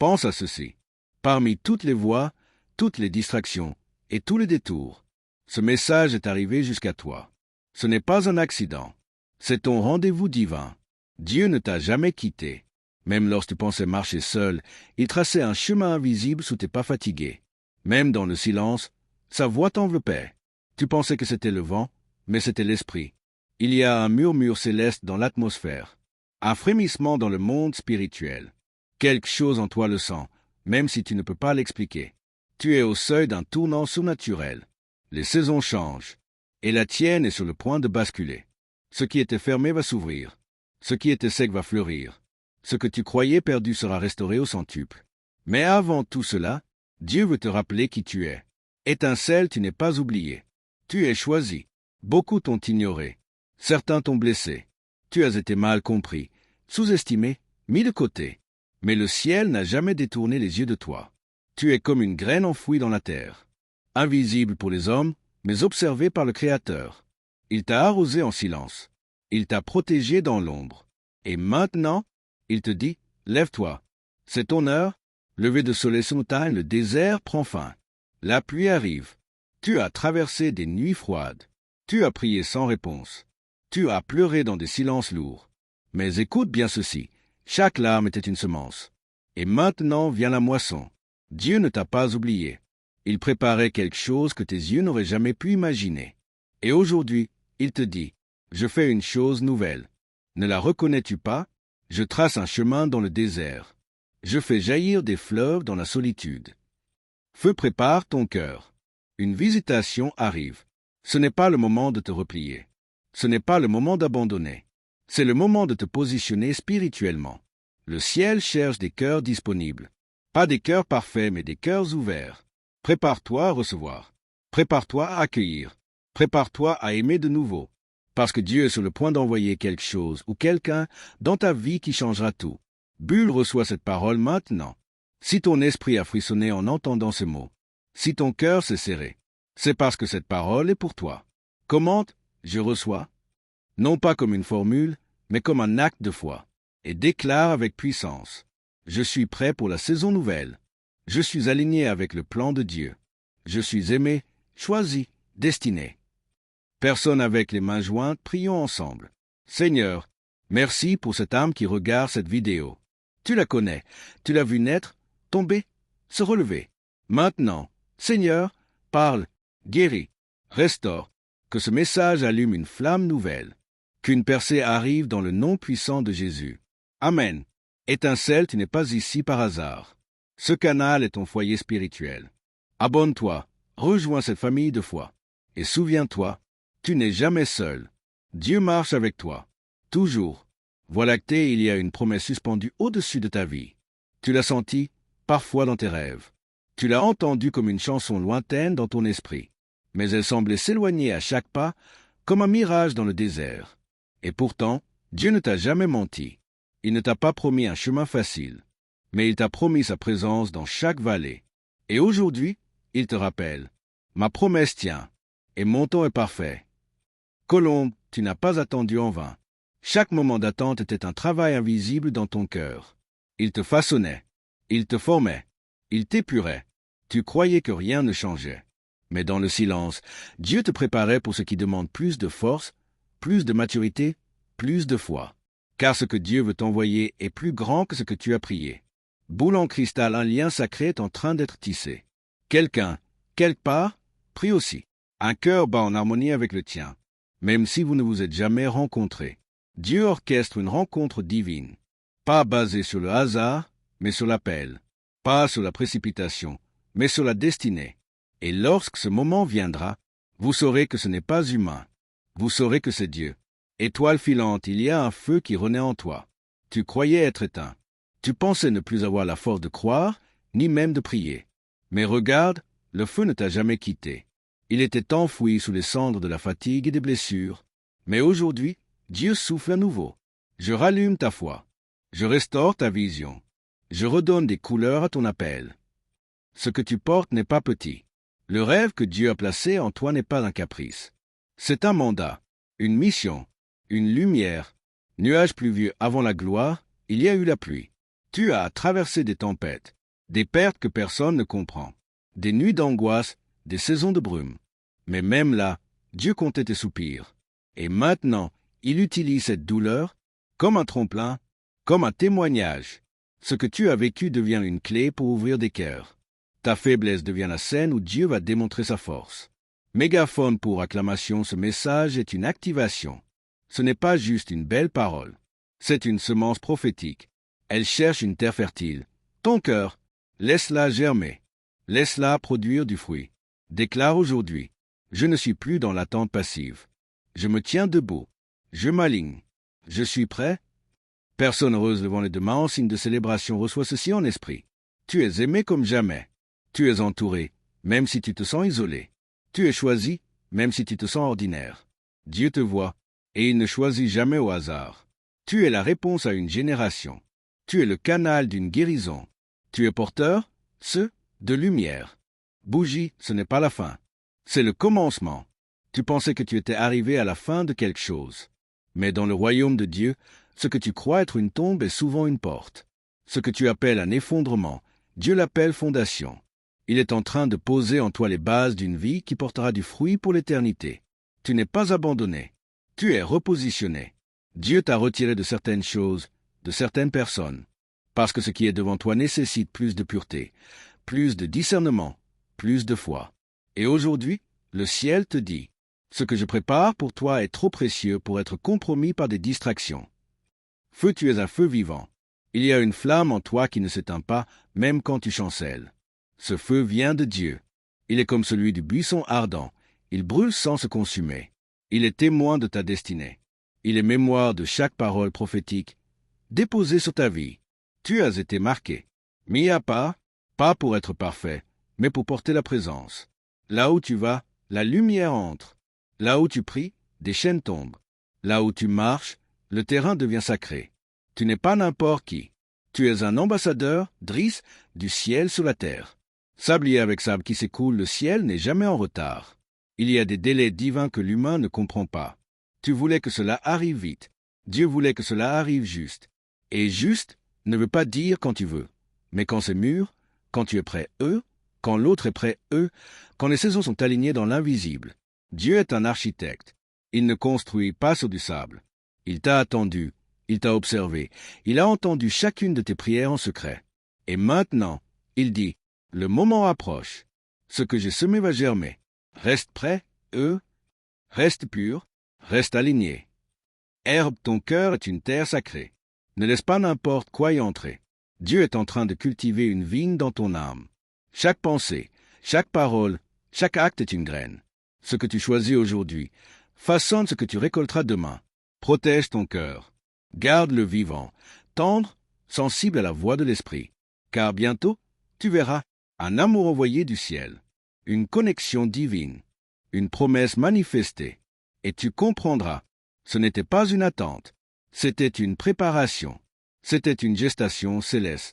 Pense à ceci. Parmi toutes les voies, toutes les distractions et tous les détours, ce message est arrivé jusqu'à toi. Ce n'est pas un accident. C'est ton rendez-vous divin. Dieu ne t'a jamais quitté. Même lorsque tu pensais marcher seul, il traçait un chemin invisible sous tes pas fatigués. Même dans le silence, sa voix t'enveloppait. Tu pensais que c'était le vent, mais c'était l'esprit. Il y a un murmure céleste dans l'atmosphère, un frémissement dans le monde spirituel. Quelque chose en toi le sent, même si tu ne peux pas l'expliquer. Tu es au seuil d'un tournant surnaturel. Les saisons changent, et la tienne est sur le point de basculer. Ce qui était fermé va s'ouvrir. Ce qui était sec va fleurir. Ce que tu croyais perdu sera restauré au centuple. Mais avant tout cela, Dieu veut te rappeler qui tu es. Étincelle, tu n'es pas oublié. Tu es choisi. Beaucoup t'ont ignoré. Certains t'ont blessé. Tu as été mal compris, sous-estimé, mis de côté. Mais le ciel n'a jamais détourné les yeux de toi. Tu es comme une graine enfouie dans la terre. Invisible pour les hommes, mais observé par le Créateur. Il t'a arrosé en silence. Il t'a protégé dans l'ombre. Et maintenant, il te dit, lève-toi. C'est ton heure. Lever de soleil sur montagne, le désert prend fin. La pluie arrive. Tu as traversé des nuits froides. Tu as prié sans réponse. Tu as pleuré dans des silences lourds. Mais écoute bien ceci. Chaque larme était une semence. Et maintenant vient la moisson. Dieu ne t'a pas oublié. Il préparait quelque chose que tes yeux n'auraient jamais pu imaginer. Et aujourd'hui, il te dit, je fais une chose nouvelle. Ne la reconnais-tu pas? Je trace un chemin dans le désert. Je fais jaillir des fleuves dans la solitude. Feu prépare ton cœur. Une visitation arrive. Ce n'est pas le moment de te replier. Ce n'est pas le moment d'abandonner. C'est le moment de te positionner spirituellement. Le ciel cherche des cœurs disponibles. Pas des cœurs parfaits, mais des cœurs ouverts. Prépare-toi à recevoir. Prépare-toi à accueillir. Prépare-toi à aimer de nouveau. Parce que Dieu est sur le point d'envoyer quelque chose ou quelqu'un dans ta vie qui changera tout. Bulle reçoit cette parole maintenant. Si ton esprit a frissonné en entendant ces mots, si ton cœur s'est serré, c'est parce que cette parole est pour toi. Commente, je reçois, non pas comme une formule, mais comme un acte de foi, et déclare avec puissance. Je suis prêt pour la saison nouvelle. Je suis aligné avec le plan de Dieu. Je suis aimé, choisi, destiné. Personne avec les mains jointes, prions ensemble. Seigneur, merci pour cette âme qui regarde cette vidéo. Tu la connais, tu l'as vue naître, tomber, se relever. Maintenant, Seigneur, parle, guéris, restaure, que ce message allume une flamme nouvelle, qu'une percée arrive dans le nom puissant de Jésus. Amen. Étincelle, tu n'es pas ici par hasard. Ce canal est ton foyer spirituel. Abonne-toi, rejoins cette famille de foi. Et souviens-toi, tu n'es jamais seul. Dieu marche avec toi. Toujours. Voie lactée, il y a une promesse suspendue au-dessus de ta vie. Tu l'as sentie, parfois dans tes rêves. Tu l'as entendue comme une chanson lointaine dans ton esprit. Mais elle semblait s'éloigner à chaque pas, comme un mirage dans le désert. Et pourtant, Dieu ne t'a jamais menti. Il ne t'a pas promis un chemin facile, mais il t'a promis sa présence dans chaque vallée. Et aujourd'hui, il te rappelle, ma promesse tient, et mon temps est parfait. Colombe, tu n'as pas attendu en vain. Chaque moment d'attente était un travail invisible dans ton cœur. Il te façonnait, il te formait, il t'épurait. Tu croyais que rien ne changeait. Mais dans le silence, Dieu te préparait pour ce qui demande plus de force, plus de maturité, plus de foi. Car ce que Dieu veut t'envoyer est plus grand que ce que tu as prié. Boule en cristal, un lien sacré est en train d'être tissé. Quelqu'un, quelque part, prie aussi. Un cœur bat en harmonie avec le tien, même si vous ne vous êtes jamais rencontrés. Dieu orchestre une rencontre divine, pas basée sur le hasard, mais sur l'appel, pas sur la précipitation, mais sur la destinée. Et lorsque ce moment viendra, vous saurez que ce n'est pas humain. Vous saurez que c'est Dieu. Étoile filante, il y a un feu qui renaît en toi. Tu croyais être éteint. Tu pensais ne plus avoir la force de croire, ni même de prier. Mais regarde, le feu ne t'a jamais quitté. Il était enfoui sous les cendres de la fatigue et des blessures. Mais aujourd'hui, Dieu souffle à nouveau. Je rallume ta foi. Je restaure ta vision. Je redonne des couleurs à ton appel. Ce que tu portes n'est pas petit. Le rêve que Dieu a placé en toi n'est pas un caprice. C'est un mandat, une mission, une lumière. Nuage pluvieux avant la gloire, il y a eu la pluie. Tu as traversé des tempêtes, des pertes que personne ne comprend, des nuits d'angoisse, des saisons de brume. Mais même là, Dieu comptait tes soupirs. Et maintenant, il utilise cette douleur comme un tremplin, comme un témoignage. Ce que tu as vécu devient une clé pour ouvrir des cœurs. Ta faiblesse devient la scène où Dieu va démontrer sa force. Mégaphone pour acclamation, ce message est une activation. Ce n'est pas juste une belle parole. C'est une semence prophétique. Elle cherche une terre fertile. Ton cœur, laisse-la germer. Laisse-la produire du fruit. Déclare aujourd'hui, je ne suis plus dans l'attente passive. Je me tiens debout. Je m'aligne. Je suis prêt. Personne heureuse levant les deux mains en signe de célébration reçoit ceci en esprit. Tu es aimé comme jamais. Tu es entouré, même si tu te sens isolé. Tu es choisi, même si tu te sens ordinaire. Dieu te voit, et il ne choisit jamais au hasard. Tu es la réponse à une génération. Tu es le canal d'une guérison. Tu es porteur, de lumière. Bougie, ce n'est pas la fin. C'est le commencement. Tu pensais que tu étais arrivé à la fin de quelque chose. Mais dans le royaume de Dieu, ce que tu crois être une tombe est souvent une porte. Ce que tu appelles un effondrement, Dieu l'appelle fondation. Il est en train de poser en toi les bases d'une vie qui portera du fruit pour l'éternité. Tu n'es pas abandonné. Tu es repositionné. Dieu t'a retiré de certaines choses, de certaines personnes, parce que ce qui est devant toi nécessite plus de pureté, plus de discernement, plus de foi. Et aujourd'hui, le ciel te dit, ce que je prépare pour toi est trop précieux pour être compromis par des distractions. Feu, tu es un feu vivant. Il y a une flamme en toi qui ne s'éteint pas, même quand tu chancelles. Ce feu vient de Dieu. Il est comme celui du buisson ardent. Il brûle sans se consumer. Il est témoin de ta destinée. Il est mémoire de chaque parole prophétique déposée sur ta vie. Tu as été marqué, mis à part, pas pour être parfait, mais pour porter la présence. Là où tu vas, la lumière entre. Là où tu pries, des chaînes tombent. Là où tu marches, le terrain devient sacré. Tu n'es pas n'importe qui. Tu es un ambassadeur, Driss, du ciel sur la terre. Sablier avec sable qui s'écoule, le ciel n'est jamais en retard. Il y a des délais divins que l'humain ne comprend pas. Tu voulais que cela arrive vite. Dieu voulait que cela arrive juste. Et juste ne veut pas dire quand tu veux, mais quand c'est mûr, quand tu es prêt, quand l'autre est prêt, quand les saisons sont alignées dans l'invisible. Dieu est un architecte. Il ne construit pas sur du sable. Il t'a attendu, il t'a observé, il a entendu chacune de tes prières en secret. Et maintenant, il dit, le moment approche. Ce que j'ai semé va germer. Reste prêt, reste pur, reste aligné. Herbe, ton cœur est une terre sacrée. Ne laisse pas n'importe quoi y entrer. Dieu est en train de cultiver une vigne dans ton âme. Chaque pensée, chaque parole, chaque acte est une graine. Ce que tu choisis aujourd'hui façonne ce que tu récolteras demain. Protège ton cœur. Garde-le vivant, tendre, sensible à la voix de l'esprit. Car bientôt, tu verras un amour envoyé du ciel, une connexion divine, une promesse manifestée. Et tu comprendras, ce n'était pas une attente, c'était une préparation, c'était une gestation céleste.